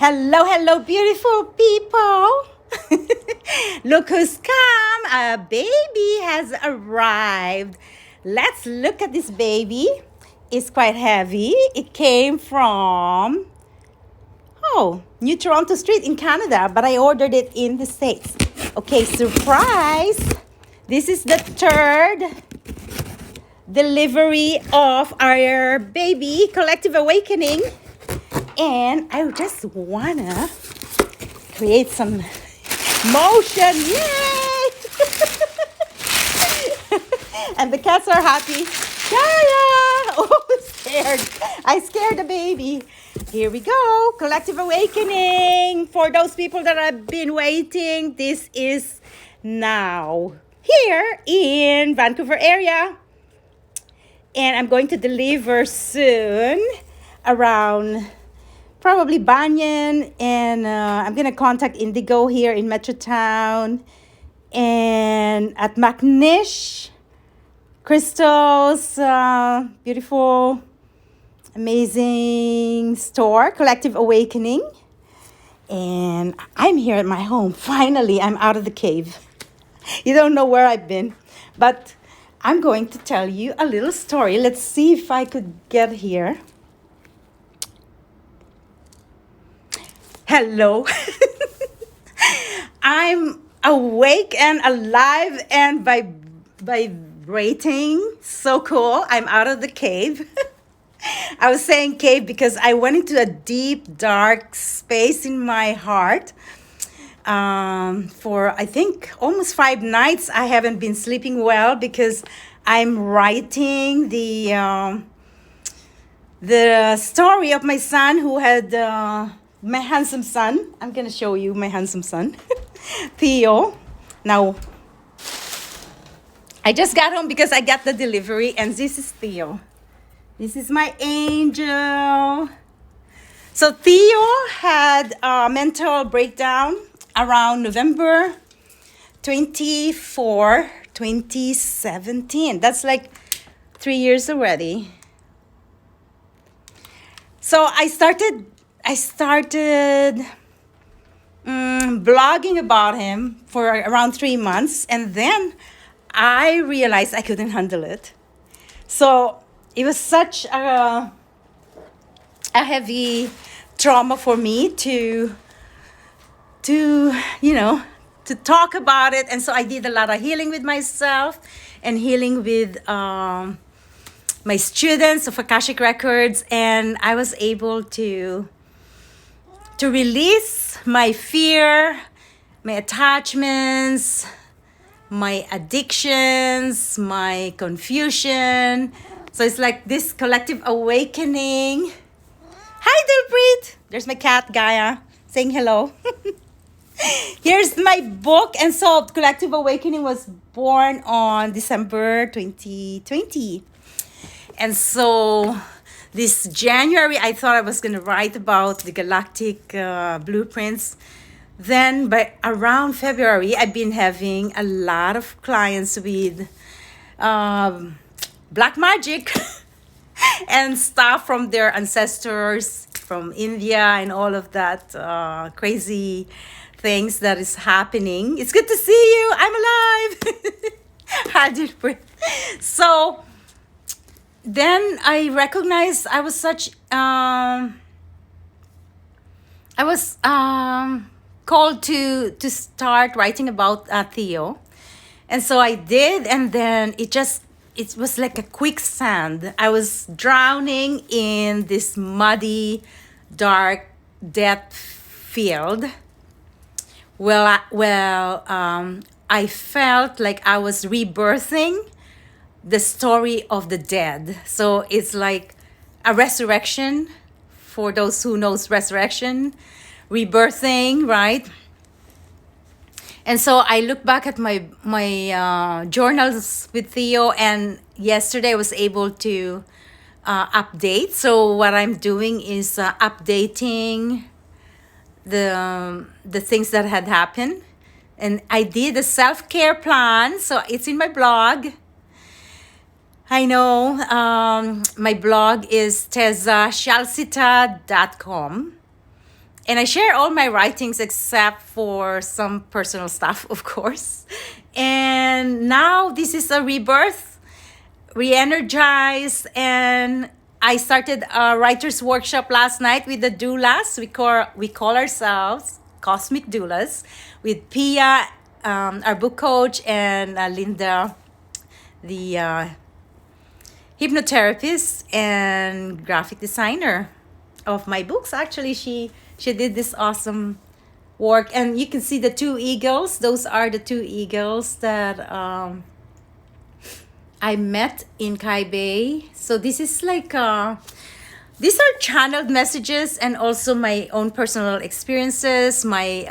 Hello, hello, beautiful people. Look who's come. A baby has arrived. Let's look at this baby. It's quite heavy. It came from, New Toronto Street in Canada, but I ordered it in the States. Okay, surprise. This is the third delivery of our baby, Collective Awakening. And I just wanna create some motion. Yay! And the cats are happy. Yaya! Oh, scared. I scared the baby. Here we go. Collective Awakening. For those people that have been waiting, this is now here in Vancouver area. And I'm going to deliver soon around probably Banyan, and I'm gonna contact Indigo here in Metrotown, and at McNish, Crystal's beautiful, amazing store, Collective Awakening. And I'm here at my home. Finally, I'm out of the cave. You don't know where I've been, but I'm going to tell you a little story. Let's see if I could get here. Hello. I'm awake and alive and vibrating. So cool. I'm out of the cave. I was saying cave because I went into a deep, dark space in my heart. For I think almost 5 nights, I haven't been sleeping well because I'm writing the story of my son who had my handsome son. I'm gonna show you my handsome son, Theo. Now, I just got home because I got the delivery, and this is Theo. This is my angel. So Theo had a mental breakdown around November 24, 2017. That's like 3 years already. So I started blogging about him for around 3 months, and then I realized I couldn't handle it. So it was such a heavy trauma for me to talk about it. And so I did a lot of healing with myself and healing with my students of Akashic Records, and I was able to release my fear, my attachments, my addictions, my confusion. So it's like this collective awakening. Hi, Dilpreet. There's my cat, Gaia, saying hello. Here's my book. And so Collective Awakening was born on December 2020. And so this January, I thought I was going to write about the galactic blueprints. Then by around February, I've been having a lot of clients with black magic and stuff from their ancestors from India and all of that crazy things that is happening. It's good to see you. I'm alive. I did breathe. So then I recognized I was called to start writing about Theo. And so I did, and then it was like a quicksand. I was drowning in this muddy, dark depth field. I felt like I was rebirthing the story of the dead. So it's like a resurrection, for those who knows resurrection, rebirthing, right? And so I look back at my journals with Theo, and yesterday I was able to update. So what I'm doing is updating the things that had happened, and I did a self-care plan. So it's in my blog. I know my blog is tezashalsita.com. And I share all my writings except for some personal stuff, of course. And now this is a rebirth, re-energized, and I started a writer's workshop last night with the doulas. We call ourselves Cosmic Doulas, with Pia, our book coach, and Linda, the hypnotherapist and graphic designer of my books. Actually, she did this awesome work, and you can see the two eagles. Those are the two eagles that I met in Kai Bay. So this is like these are channeled messages and also my own personal experiences, my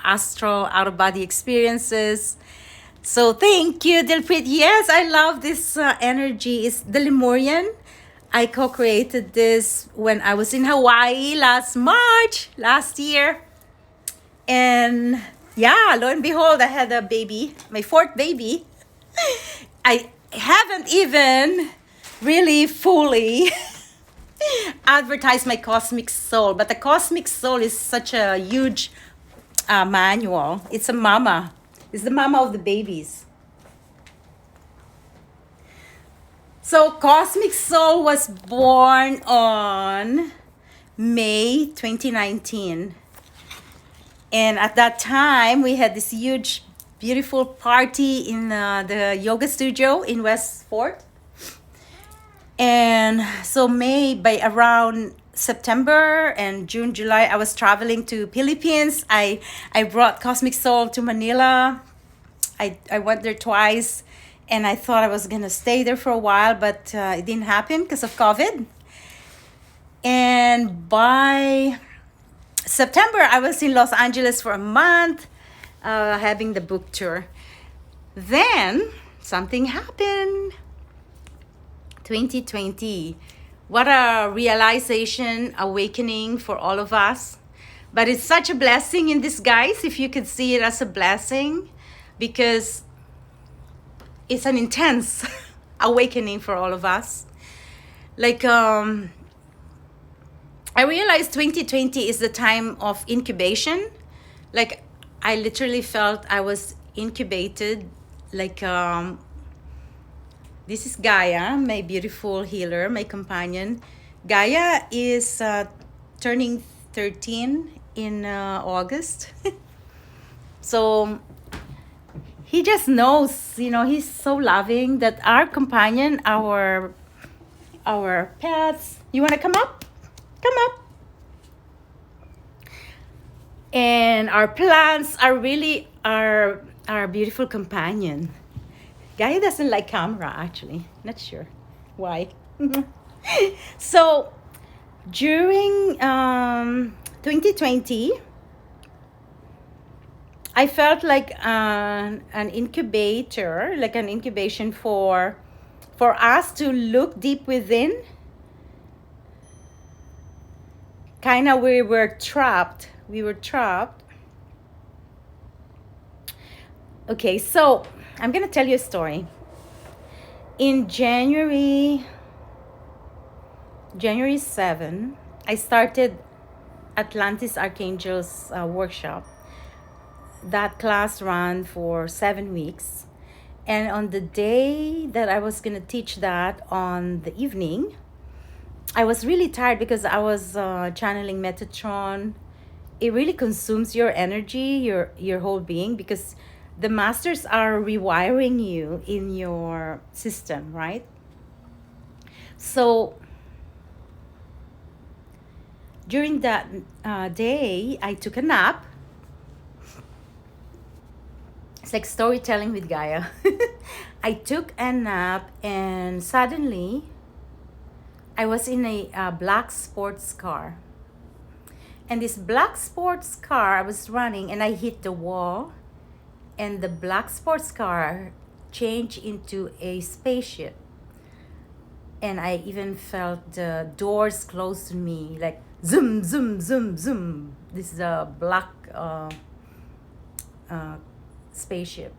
astral out of body experiences. So thank you, Dilpreet. Yes, I love this energy. It's the Lemurian. I co-created this when I was in Hawaii last March, last year. And yeah, lo and behold, I had a baby, my fourth baby. I haven't even really fully advertised my Cosmic Soul, but the Cosmic Soul is such a huge manual. It's a mama. It's the mama of the babies. So Cosmic Soul was born on May 2019. And at that time, we had this huge, beautiful party in the yoga studio in Westport. And so by around September and June, July, I was traveling to Philippines. I brought Cosmic Soul to Manila. I went there twice, and I thought I was gonna stay there for a while, but it didn't happen because of COVID. And by September, I was in Los Angeles for a month, having the book tour. Then something happened. 2020. What a realization, awakening for all of us. But it's such a blessing in disguise, if you could see it as a blessing, because it's an intense awakening for all of us. Like, I realized 2020 is the time of incubation. Like, I literally felt I was incubated. Like, this is Gaia, my beautiful healer, my companion. Gaia is turning 13 in August. So he just knows, he's so loving that our companion, our pets, you want to come up? Come up. And our plants are really our beautiful companion. Gaia doesn't like camera, actually. Not sure why. So during 2020, I felt like an incubator, like an incubation for us to look deep within. Kind of we were trapped. Okay, so I'm going to tell you a story. In January 7, I started Atlantis Archangels workshop. That class ran for 7 weeks. And on the day that I was going to teach that on the evening, I was really tired because I was channeling Metatron. It really consumes your energy, your whole being, because the masters are rewiring you in your system, right? So during that day, I took a nap. It's like storytelling with Gaia. I took a nap, and suddenly I was in a black sports car. And this black sports car, I was running and I hit the wall. And the black sports car changed into a spaceship. And I even felt the doors close to me, like zoom, zoom, zoom, zoom. This is a black spaceship.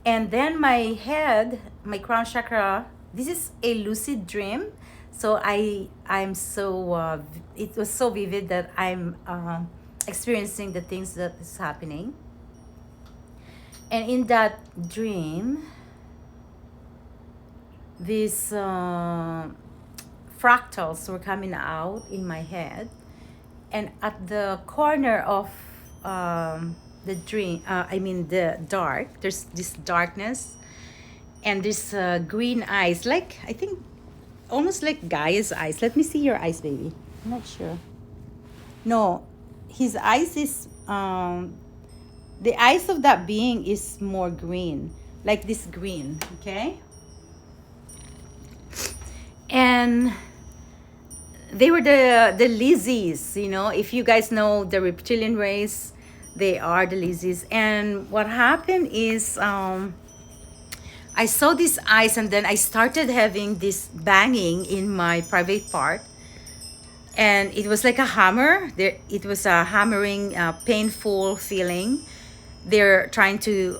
And then my head, my crown chakra, this is a lucid dream. So I'm so it was so vivid that I'm experiencing the things that is happening. And in that dream, these fractals were coming out in my head, and at the corner of the dream, I mean the dark, there's this darkness, and this green eyes, like I think almost like Gaia's eyes. Let me see your eyes, baby. I'm not sure. No, his eyes is the eyes of that being is more green, like this green. Okay, and they were the Lizzies. You know, if you guys know the reptilian race, they are the Lizzies. And what happened is I saw these eyes, and then I started having this banging in my private part, and it was like a hammer. There, it was a hammering, painful feeling. They're trying to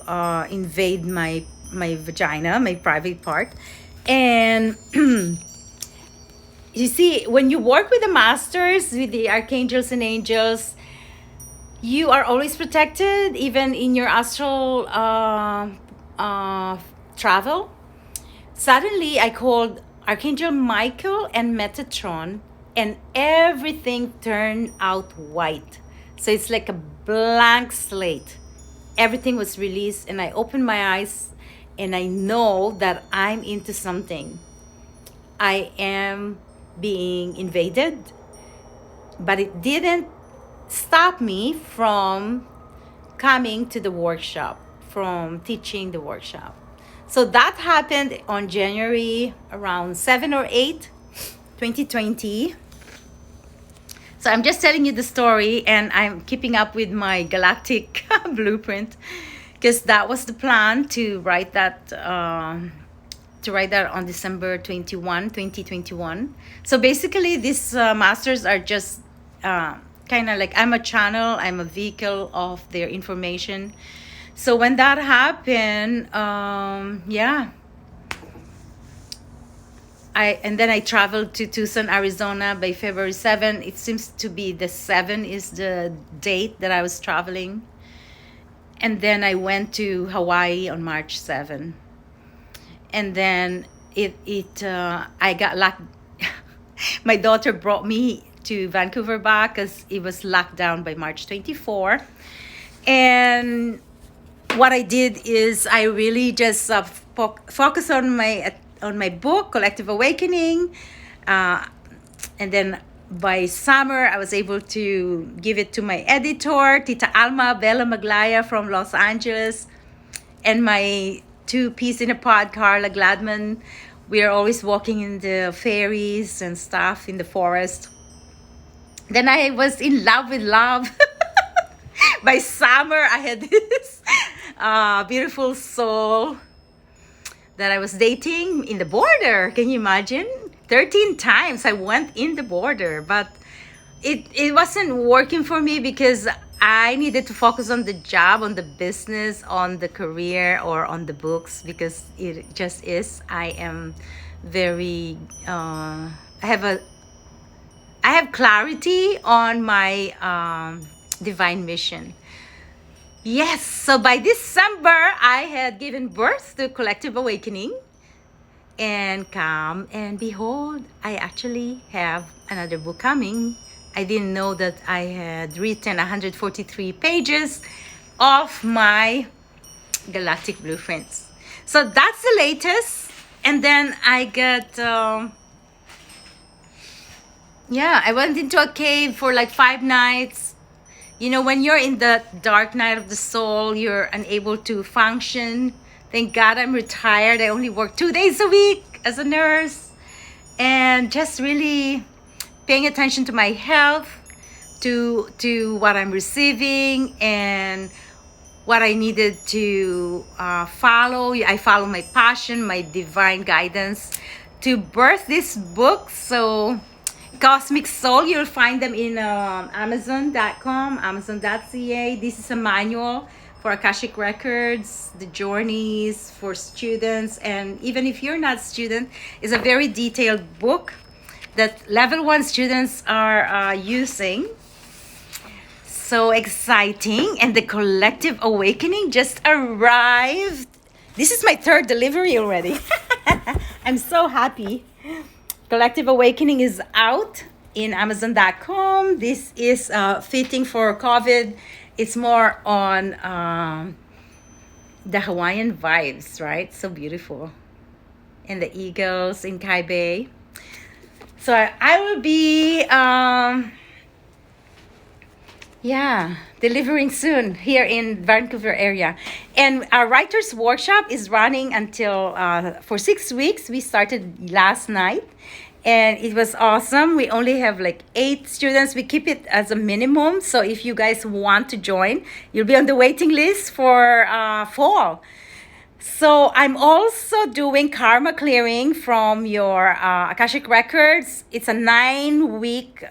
invade my vagina, my private part, and you see, when you work with the masters, with the archangels and angels, you are always protected, even in your astral travel. Suddenly, I called Archangel Michael and Metatron, and everything turned out white. So it's like a blank slate. Everything was released, and I opened my eyes, and I know that I'm into something. I am being invaded, but it didn't stop me from coming to the workshop, from teaching the workshop. So that happened on January around 7 or 8, 2020. So I'm just telling you the story, and I'm keeping up with my galactic blueprint, because that was the plan to write that on December 21, 2021. So basically, these masters are just kind of like, I'm a channel, I'm a vehicle of their information. So when that happened, yeah, and then I traveled to Tucson, Arizona by February 7. It seems to be the 7 is the date that I was traveling. And then I went to Hawaii on March 7. And then I got locked. My daughter brought me to Vancouver back because it was locked down by March 24. And what I did is I really just focus on my book, Collective Awakening, and then by summer I was able to give it to my editor, Tita Alma Bella Maglaya from Los Angeles, and my two-piece in a pod, Carla Gladman. We are always walking in the fairies and stuff in the forest. Then I was in love with love. By summer, I had this beautiful soul that I was dating in the border. Can you imagine? 13 times I went in the border, but it wasn't working for me because I needed to focus on the job, on the business, on the career, or on the books, because it just is. I am very, I have clarity on my divine mission. Yes, so by December, I had given birth to Collective Awakening. And come and behold, I actually have another book coming. I didn't know that I had written 143 pages of my galactic blueprints. So that's the latest. And then I got, I went into a cave for like 5 nights. You know, when you're in the dark night of the soul, you're unable to function. Thank God I'm retired. I only work 2 days a week as a nurse, and just really paying attention to my health, to what I'm receiving, and what I needed to follow. I follow my passion, my divine guidance to birth this book. So Cosmic Soul, you'll find them in Amazon.com, Amazon.ca. This is a manual for Akashic Records, the journeys for students, and even if you're not a student, it's a very detailed book. that level 1 students are using. So exciting. And the Collective Awakening just arrived. This is my 3rd delivery already. I'm so happy. Collective Awakening is out in Amazon.com. This is fitting for COVID. It's more on the Hawaiian vibes, right? So beautiful. And the eagles in Kaibei. So I will be delivering soon here in Vancouver area. And our writers workshop is running until for 6 weeks. We started last night and it was awesome. We only have like 8 students. We keep it as a minimum. So if you guys want to join, you'll be on the waiting list for fall. So I'm also doing karma clearing from your Akashic Records. It's a 9-week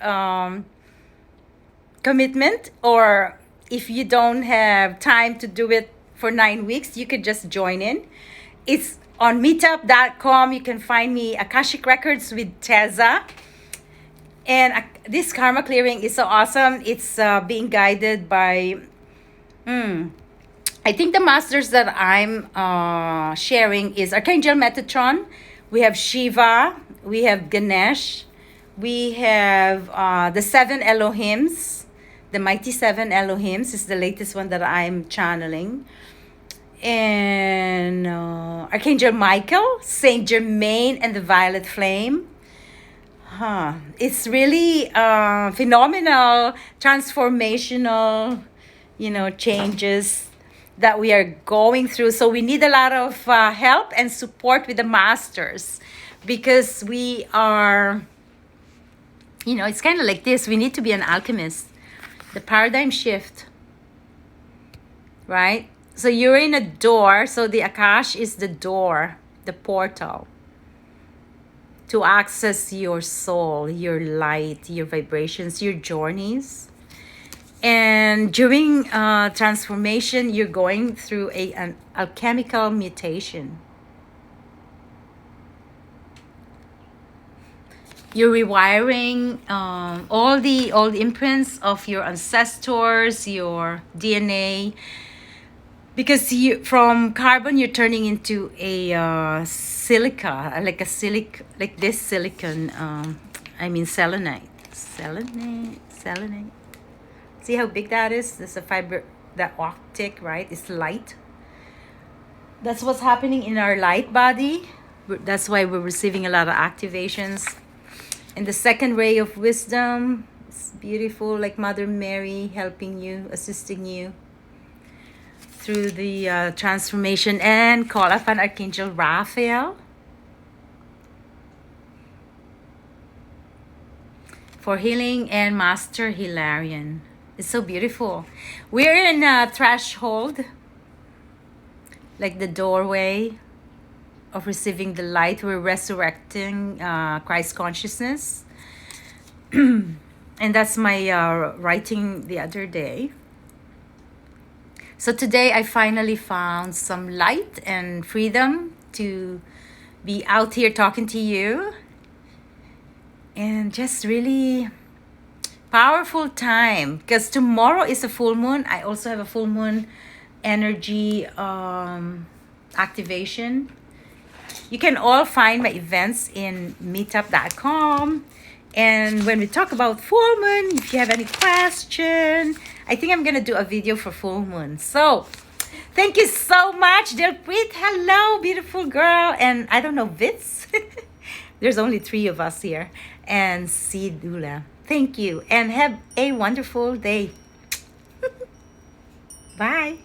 commitment, or if you don't have time to do it for 9 weeks, you could just join in. It's on meetup.com. You can find me, Akashic Records with Teza. And this karma clearing is so awesome. It's being guided by I think the masters that I'm sharing is Archangel Metatron. We have Shiva. We have Ganesh. We have the 7 Elohims. The Mighty 7 Elohims is the latest one that I'm channeling. And Archangel Michael, Saint Germain, and the Violet Flame. It's really phenomenal, transformational, changes that we are going through. So we need a lot of help and support with the masters, because we are, it's kind of like this. We need to be an alchemist. The paradigm shift, right? So you're in a door. So the Akash is the door, the portal to access your soul, your light, your vibrations, your journeys. And during transformation, you're going through an alchemical mutation. You're rewiring all the imprints of your ancestors, your DNA, because from carbon you're turning into a silica, like this silicon. Selenite. See how big that is? There's a fiber, that optic, right? It's light. That's what's happening in our light body. That's why we're receiving a lot of activations. And the second ray of wisdom, it's beautiful, like Mother Mary helping you, assisting you through the transformation. And call upon Archangel Raphael for healing, and Master Hilarion. It's so beautiful. We're in a threshold, like the doorway of receiving the light. We're resurrecting Christ consciousness. And that's my writing the other day. So today I finally found some light and freedom to be out here talking to you. And just really powerful time, because tomorrow is a full moon. I also have a full moon energy activation. You can all find my events in meetup.com. And when we talk about full moon, if you have any question, I think I'm going to do a video for full moon. So thank you so much, Dilpreet. Hello, beautiful girl. And I don't know, Vitz. There's only 3 of us here. And Sidula. Thank you. And have a wonderful day. Bye.